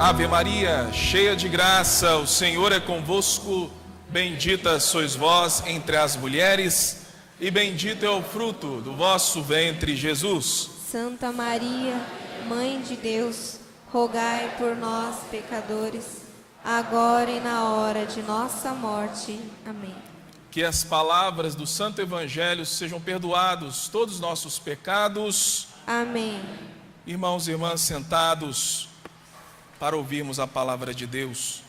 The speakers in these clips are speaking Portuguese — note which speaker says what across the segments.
Speaker 1: Ave Maria, cheia de graça, o Senhor é convosco. Bendita sois vós entre as mulheres, e bendito é o fruto do vosso ventre, Jesus.
Speaker 2: Santa Maria, Mãe de Deus, rogai por nós, pecadores, agora e na hora de nossa morte. Amém.
Speaker 1: Que as palavras do Santo Evangelho sejam perdoados todos os nossos pecados.
Speaker 2: Amém.
Speaker 1: Irmãos e irmãs sentados para ouvirmos a palavra de Deus.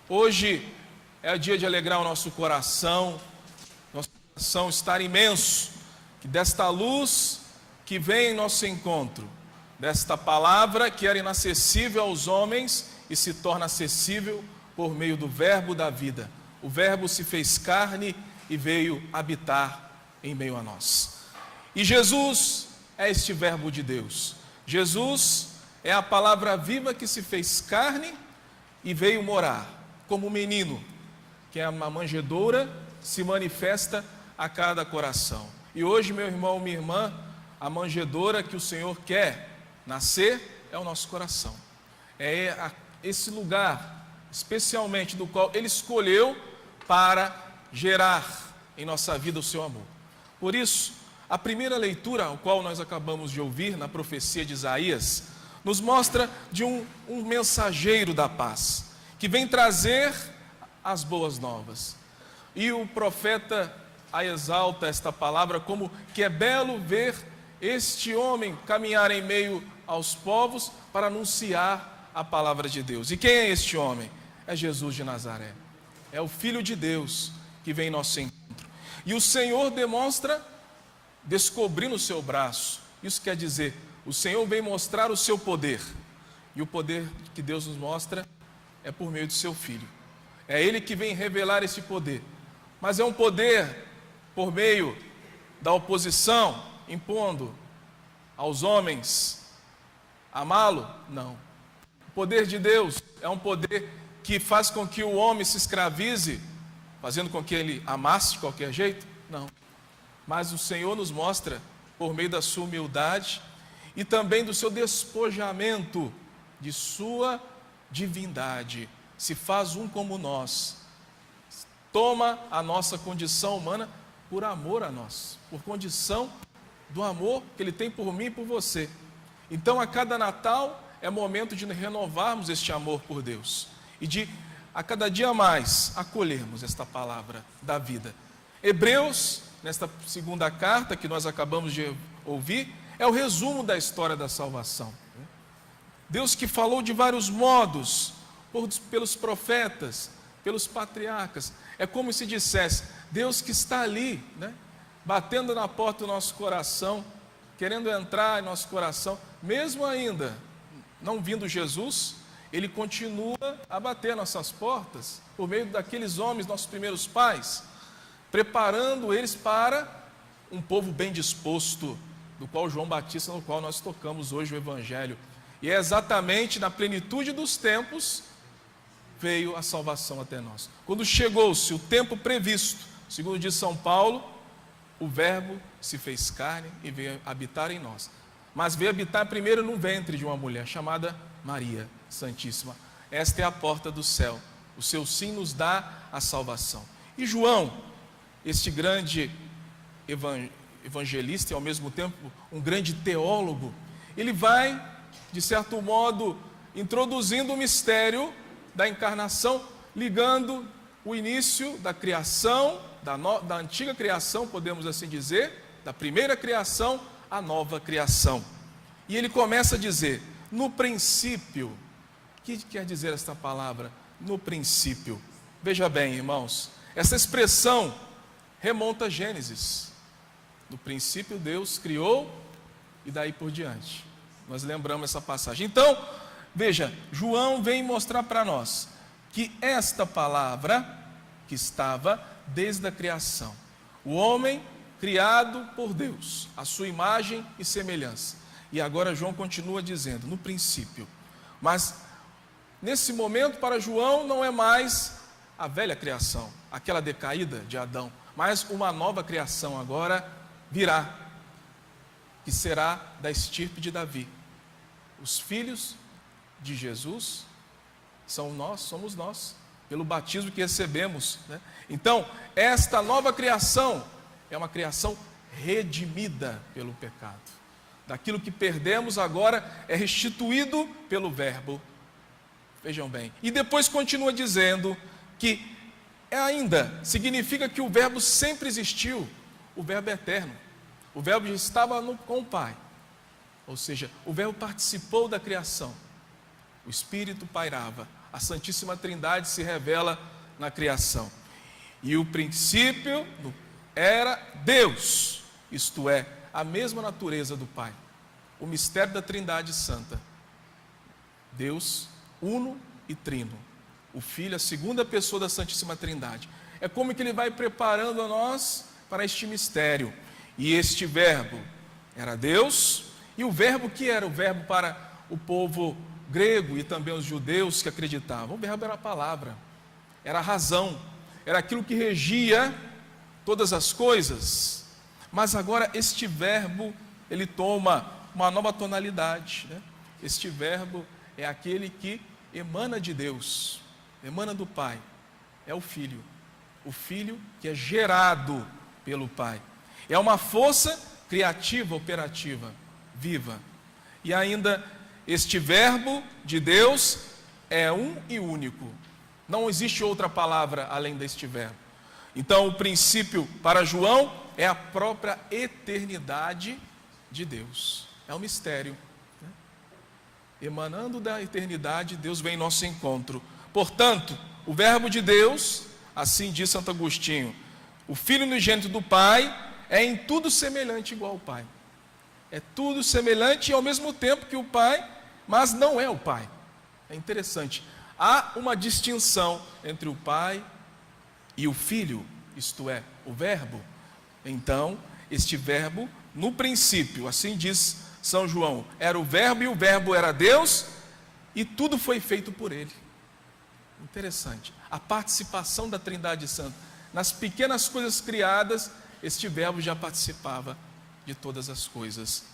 Speaker 1: Hoje é o dia de alegrar o nosso coração estar imenso, que desta luz que vem em nosso encontro, desta palavra que era inacessível aos homens e se torna acessível por meio do Verbo da vida. O Verbo se fez carne e veio habitar em meio a nós. E Jesus é este Verbo de Deus. Jesus é a palavra viva que se fez carne e veio morar como um menino, que é uma manjedoura, se manifesta a cada coração. E hoje, meu irmão, minha irmã, a manjedoura que o Senhor quer nascer é o nosso coração. É esse lugar, especialmente do qual Ele escolheu para gerar em nossa vida o seu amor. Por isso, a primeira leitura, a qual nós acabamos de ouvir na profecia de Isaías, nos mostra de um mensageiro da paz, que vem trazer as boas novas. E o profeta a exalta esta palavra como que é belo ver este homem caminhar em meio aos povos para anunciar a palavra de Deus. E quem é este homem? É Jesus de Nazaré. É o Filho de Deus que vem em nosso encontro. E o Senhor demonstra descobrindo o seu braço. Isso quer dizer, o Senhor vem mostrar o seu poder. E o poder que Deus nos mostra é por meio do seu Filho. É Ele que vem revelar esse poder. Mas é um poder por meio da oposição, impondo aos homens amá-lo? Não. O poder de Deus é um poder que faz com que o homem se escravize, fazendo com que ele amasse de qualquer jeito? Não. Mas o Senhor nos mostra, por meio da sua humildade e também do seu despojamento de sua divindade, se faz um como nós, toma a nossa condição humana por amor a nós, por condição do amor que Ele tem por mim e por você. Então, a cada Natal é momento de renovarmos este amor por Deus e de, a cada dia mais, acolhermos esta palavra da vida. Hebreus, nesta segunda carta que nós acabamos de ouvir, é o resumo da história da salvação. Deus que falou de vários modos, pelos profetas, pelos patriarcas. É como se dissesse, Deus que está ali, batendo na porta do nosso coração, querendo entrar em nosso coração, mesmo ainda não vindo Jesus, Ele continua a bater nossas portas, por meio daqueles homens, nossos primeiros pais, preparando eles para um povo bem disposto, do qual João Batista, no qual nós tocamos hoje o Evangelho. E é exatamente na plenitude dos tempos veio a salvação até nós. Quando chegou-se o tempo previsto, segundo diz São Paulo, o Verbo se fez carne e veio habitar em nós. Mas veio habitar primeiro no ventre de uma mulher chamada Maria Santíssima. Esta é a porta do céu. O seu sim nos dá a salvação. E João, este grande evangelista e ao mesmo tempo um grande teólogo, ele vai, de certo modo, introduzindo o mistério da encarnação, ligando o início da criação, da antiga criação, podemos assim dizer, da primeira criação, à nova criação. E ele começa a dizer, no princípio. O que quer dizer esta palavra? No princípio. Veja bem, irmãos, essa expressão remonta a Gênesis. No princípio Deus criou e daí por diante. Nós lembramos essa passagem. Então, veja, João vem mostrar para nós que esta palavra que estava desde a criação, o homem criado por Deus, a sua imagem e semelhança. E agora João continua dizendo, no princípio. Mas nesse momento para João não é mais a velha criação, aquela decaída de Adão, mas uma nova criação agora virá, que será da estirpe de Davi. Os filhos de Jesus somos nós, pelo batismo que recebemos, né? Então, esta nova criação é uma criação redimida pelo pecado. Daquilo que perdemos agora é restituído pelo Verbo. Vejam bem. E depois continua dizendo que ainda significa que o Verbo sempre existiu. O Verbo é eterno. O Verbo já estava com o Pai. Ou seja, o Verbo participou da criação. O Espírito pairava. A Santíssima Trindade se revela na criação. E o princípio era Deus, isto é, a mesma natureza do Pai. O mistério da Trindade Santa. Deus uno e trino. O Filho, a segunda pessoa da Santíssima Trindade. É como que Ele vai preparando a nós para este mistério. E este Verbo era Deus, e o Verbo que era o Verbo para o povo grego e também os judeus que acreditavam. O Verbo era a palavra, era a razão, era aquilo que regia todas as coisas. Mas agora este Verbo, ele toma uma nova tonalidade, né? Este Verbo é aquele que emana de Deus, emana do Pai, é o Filho que é gerado pelo Pai, é uma força criativa, operativa, viva. E ainda este Verbo de Deus é um e único, não existe outra palavra além deste Verbo. Então o princípio para João é a própria eternidade de Deus, é um mistério. Emanando da eternidade, Deus vem em nosso encontro. Portanto, o Verbo de Deus, assim diz Santo Agostinho, o Filho unigênito do Pai, é em tudo semelhante igual ao Pai. É tudo semelhante e ao mesmo tempo que o Pai, mas não é o Pai. É interessante. Há uma distinção entre o Pai e o Filho, isto é, o Verbo. Então, este Verbo, no princípio, assim diz São João, era o Verbo e o Verbo era Deus e tudo foi feito por Ele. Interessante. A participação da Trindade Santa. Nas pequenas coisas criadas, este Verbo já participava de todas as coisas.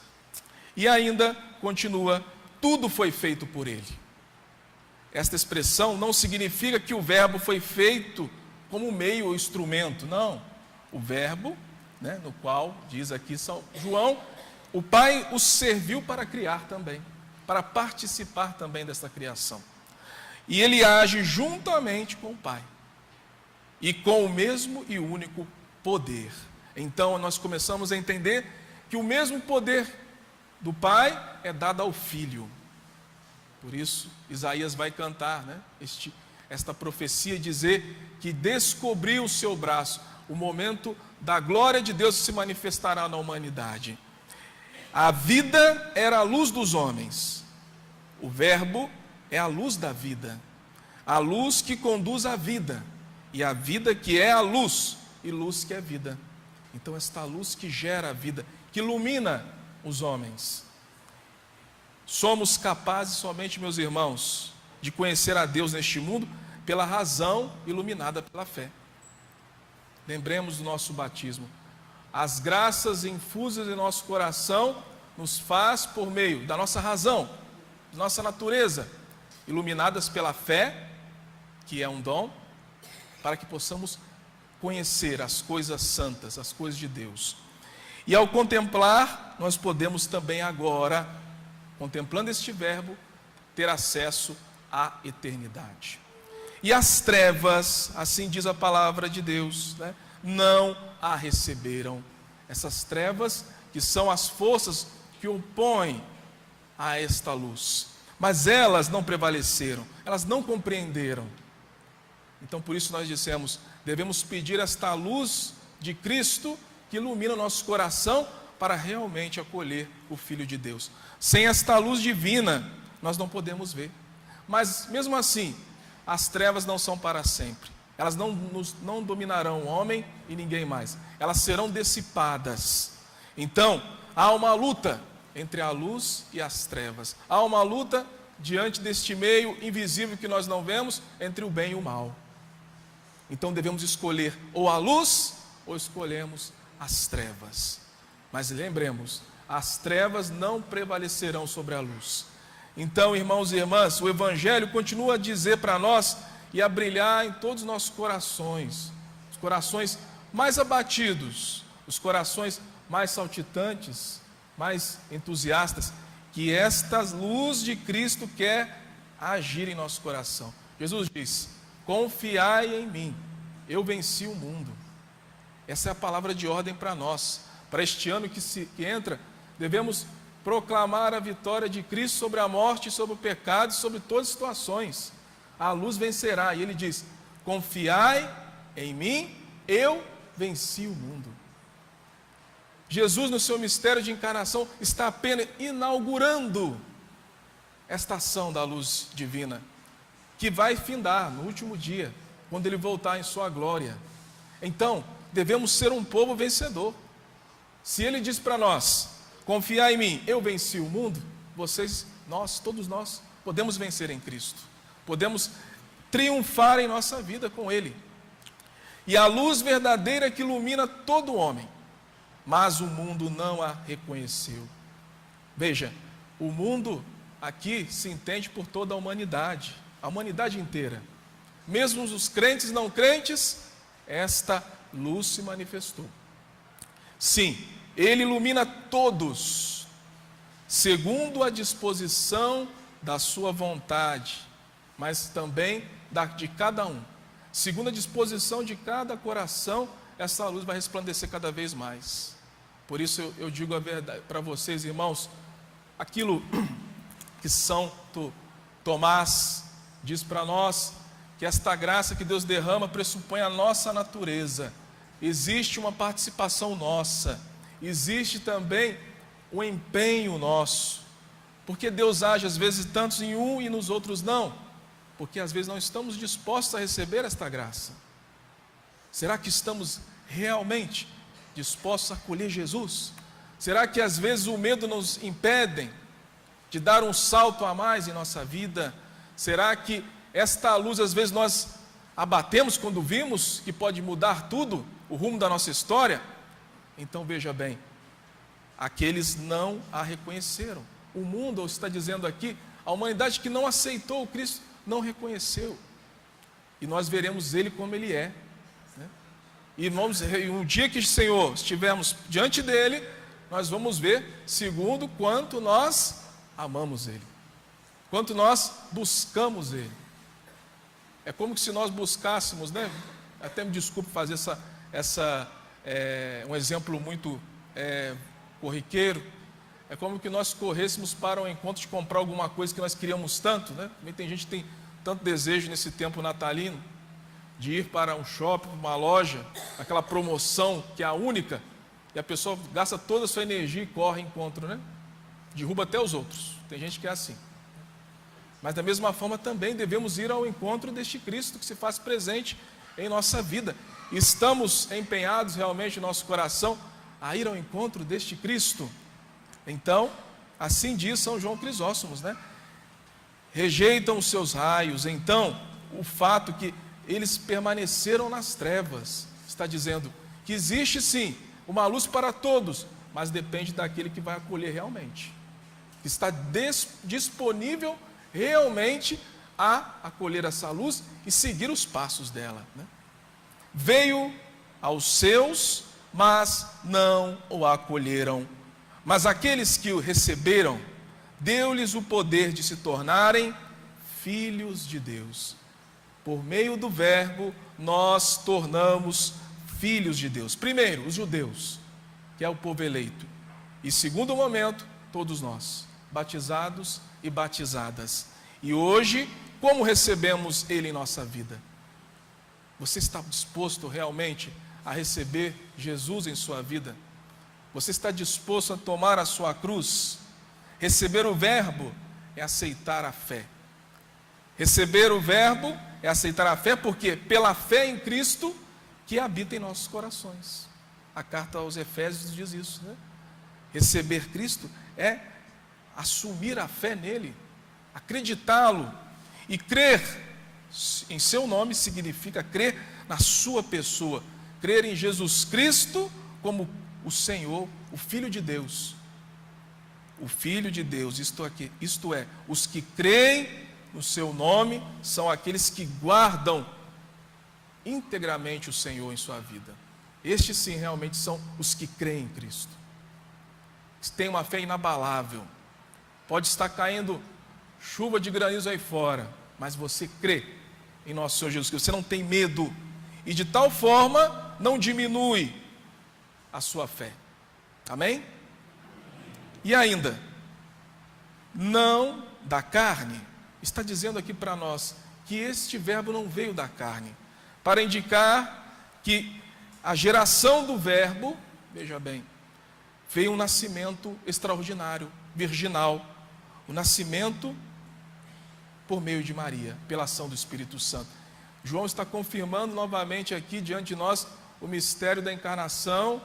Speaker 1: E ainda continua, tudo foi feito por Ele. Esta expressão não significa que o Verbo foi feito como meio ou instrumento, não. O Verbo, né, no qual diz aqui São João, o Pai o serviu para criar também, para participar também desta criação. E Ele age juntamente com o Pai, e com o mesmo e único poder. Então nós começamos a entender que o mesmo poder do Pai é dado ao Filho. Por isso Isaías vai cantar, né, esta profecia, dizer que descobriu o seu braço, o momento da glória de Deus que se manifestará na humanidade. A vida era a luz dos homens, o Verbo é a luz da vida, a luz que conduz à vida, e a vida que é a luz, e luz que é vida. Então esta luz que gera a vida, que ilumina os homens. Somos capazes somente, meus irmãos, de conhecer a Deus neste mundo pela razão iluminada pela fé. Lembremos do nosso batismo. As graças infusas em nosso coração nos faz por meio da nossa razão, nossa natureza, iluminadas pela fé, que é um dom, para que possamos conhecer as coisas santas, as coisas de Deus. E ao contemplar, nós podemos também agora, contemplando este Verbo, ter acesso à eternidade. E as trevas, assim diz a palavra de Deus, né, não a receberam. Essas trevas que são as forças que opõem a esta luz. Mas elas não prevaleceram, elas não compreenderam. Então por isso nós dissemos, devemos pedir esta luz de Cristo que ilumina o nosso coração para realmente acolher o Filho de Deus. Sem esta luz divina, nós não podemos ver. Mas mesmo assim, as trevas não são para sempre. Elas não dominarão o homem e ninguém mais. Elas serão dissipadas. Então, há uma luta entre a luz e as trevas. Há uma luta diante deste meio invisível que nós não vemos, entre o bem e o mal. Então devemos escolher ou a luz, ou escolhemos as trevas. Mas lembremos, as trevas não prevalecerão sobre a luz. Então, irmãos e irmãs, o Evangelho continua a dizer para nós e a brilhar em todos os nossos corações, os corações mais abatidos, os corações mais saltitantes, mais entusiastas, que esta luz de Cristo quer agir em nosso coração. Jesus diz: confiai em mim, eu venci o mundo. Essa é a palavra de ordem para nós. Para este ano que entra, devemos proclamar a vitória de Cristo sobre a morte, sobre o pecado, sobre todas as situações. A luz vencerá. E ele diz: confiai em mim, eu venci o mundo. Jesus, no seu mistério de encarnação, está apenas inaugurando esta ação da luz divina, que vai findar no último dia, quando ele voltar em sua glória. Então, devemos ser um povo vencedor. Se ele diz para nós: confiar em mim, eu venci o mundo, vocês, nós, todos nós, podemos vencer em Cristo. Podemos triunfar em nossa vida com ele. E a luz verdadeira que ilumina todo homem, mas o mundo não a reconheceu. Veja, o mundo aqui se entende por toda a humanidade inteira. Mesmo os crentes e não crentes, esta luz se manifestou. Sim, ele ilumina todos, segundo a disposição da sua vontade, mas também de cada um. Segundo a disposição de cada coração, essa luz vai resplandecer cada vez mais. Por isso eu digo a verdade para vocês, irmãos, aquilo que Santo Tomás diz para nós, que esta graça que Deus derrama pressupõe a nossa natureza. Existe uma participação nossa, existe também um empenho nosso. Porque Deus age às vezes tantos em um e nos outros não? Porque às vezes não estamos dispostos a receber esta graça. Será que estamos realmente dispostos a acolher Jesus? Será que às vezes o medo nos impede de dar um salto a mais em nossa vida? Será que esta luz às vezes nós abatemos quando vimos que pode mudar tudo, o rumo da nossa história? Então veja bem, aqueles não a reconheceram. O mundo está dizendo aqui, a humanidade que não aceitou o Cristo, não reconheceu. E nós veremos ele como ele é, né? E um dia que o Senhor estivermos diante dele, nós vamos ver segundo quanto nós amamos ele, quanto nós buscamos ele. É como se nós buscássemos, né? Até me desculpe fazer um exemplo muito corriqueiro. É como que nós corrêssemos para o encontro de comprar alguma coisa que nós queríamos tanto, né? Também tem gente que tem tanto desejo nesse tempo natalino de ir para um shopping, uma loja, aquela promoção que é a única, e a pessoa gasta toda a sua energia e corre ao encontro, né? Derruba até os outros. Tem gente que é assim. Mas da mesma forma também devemos ir ao encontro deste Cristo que se faz presente em nossa vida. Estamos empenhados realmente em nosso coração a ir ao encontro deste Cristo? Então, assim diz São João Crisóstomo, né? Rejeitam os seus raios. Então, o fato que eles permaneceram nas trevas, está dizendo que existe sim uma luz para todos, mas depende daquele que vai acolher realmente, que está disponível realmente a acolher essa luz e seguir os passos dela, né? Veio aos seus, mas não o acolheram. Mas aqueles que o receberam, deu-lhes o poder de se tornarem filhos de Deus. Por meio do verbo, nós tornamos filhos de Deus. Primeiro, os judeus, que é o povo eleito. E segundo momento, todos nós, batizados e batizadas. E hoje, como recebemos Ele em nossa vida? Você está disposto realmente a receber Jesus em sua vida? Você está disposto a tomar a sua cruz? Receber o verbo é aceitar a fé. Receber o verbo é aceitar a fé, porque pela fé em Cristo que habita em nossos corações. A carta aos Efésios diz isso, né? Receber Cristo é assumir a fé nele, acreditá-lo e crer em seu nome significa crer na sua pessoa, crer em Jesus Cristo como o Senhor, o Filho de Deus. o Filho de Deus, isto é, os que creem no seu nome, são aqueles que guardam integramente o Senhor em sua vida. Estes sim realmente são os que creem em Cristo. Tem uma fé inabalável. Pode estar caindo chuva de granizo aí fora, mas você crê em nosso Senhor Jesus Cristo. Você não tem medo e de tal forma não diminui a sua fé. Amém? E ainda, não da carne. Está dizendo aqui para nós que este verbo não veio da carne, para indicar que a geração do verbo, veja bem, veio um nascimento extraordinário, virginal, o nascimento por meio de Maria, pela ação do Espírito Santo. João está confirmando novamente aqui diante de nós o mistério da encarnação,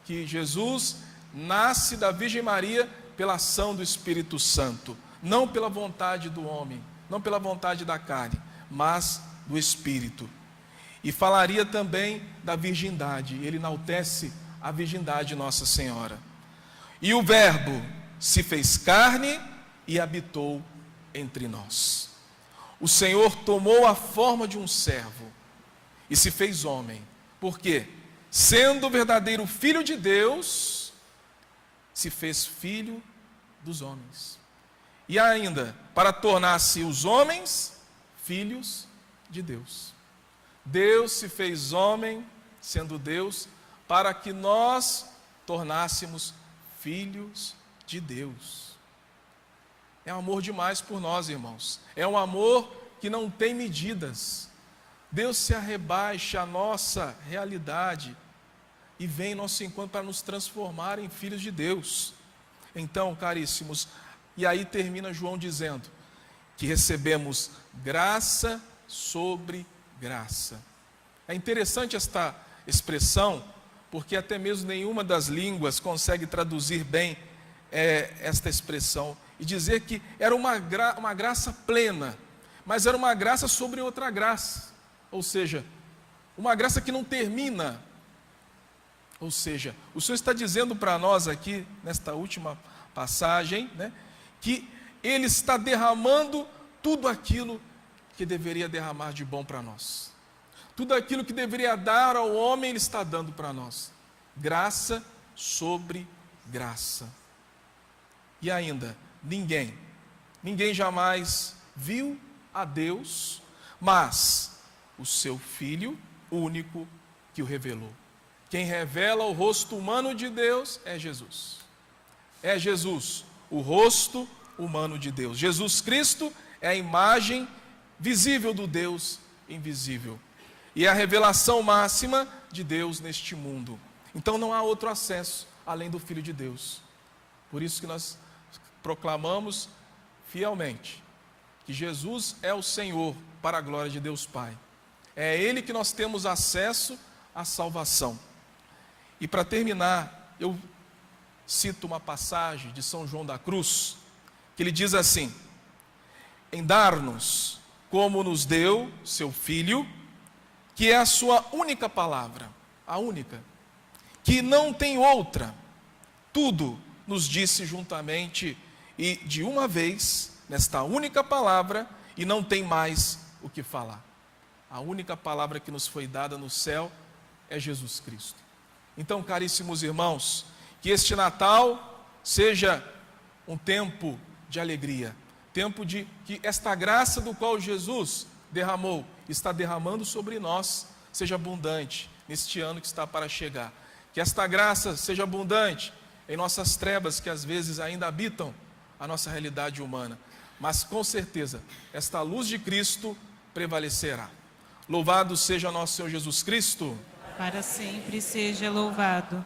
Speaker 1: que Jesus nasce da Virgem Maria pela ação do Espírito Santo, não pela vontade do homem, não pela vontade da carne, mas do Espírito. E falaria também da virgindade, ele enaltece a virgindade de Nossa Senhora. E o Verbo se fez carne e habitou entre nós. O Senhor tomou a forma de um servo e se fez homem. Por quê? Sendo o verdadeiro Filho de Deus, se fez filho dos homens. E ainda, para tornar-se os homens filhos de Deus. Deus se fez homem, sendo Deus, para que nós tornássemos filhos de Deus. É um amor demais por nós, irmãos. É um amor que não tem medidas. Deus se arrebaixa à nossa realidade e vem em nosso encontro para nos transformar em filhos de Deus. Então, caríssimos, e aí termina João dizendo que recebemos graça sobre graça. É interessante esta expressão, porque até mesmo nenhuma das línguas consegue traduzir bem esta expressão e dizer que era uma graça plena, mas era uma graça sobre outra graça, ou seja, uma graça que não termina. Ou seja, o Senhor está dizendo para nós aqui, nesta última passagem, né, que Ele está derramando tudo aquilo que deveria derramar de bom para nós. Tudo aquilo que deveria dar ao homem, Ele está dando para nós. Graça sobre graça. E ainda, ninguém jamais viu a Deus, mas o seu Filho único que o revelou. Quem revela o rosto humano de Deus é Jesus. É Jesus, o rosto humano de Deus. Jesus Cristo é a imagem visível do Deus invisível. E é a revelação máxima de Deus neste mundo. Então não há outro acesso além do Filho de Deus. Por isso que nós proclamamos fielmente que Jesus é o Senhor para a glória de Deus Pai. É a Ele que nós temos acesso à salvação. E para terminar, eu cito uma passagem de São João da Cruz, que ele diz assim: em dar-nos como nos deu seu Filho, que é a sua única palavra, a única, que não tem outra, tudo nos disse juntamente e de uma vez, nesta única palavra, e não tem mais o que falar. A única palavra que nos foi dada no céu é Jesus Cristo. Então, caríssimos irmãos, que este Natal seja um tempo de alegria, tempo de que esta graça do qual Jesus derramou, está derramando sobre nós, seja abundante neste ano que está para chegar. Que esta graça seja abundante em nossas trevas que às vezes ainda habitam a nossa realidade humana, mas com certeza esta luz de Cristo prevalecerá. Louvado seja nosso Senhor Jesus Cristo.
Speaker 3: Para sempre seja louvado.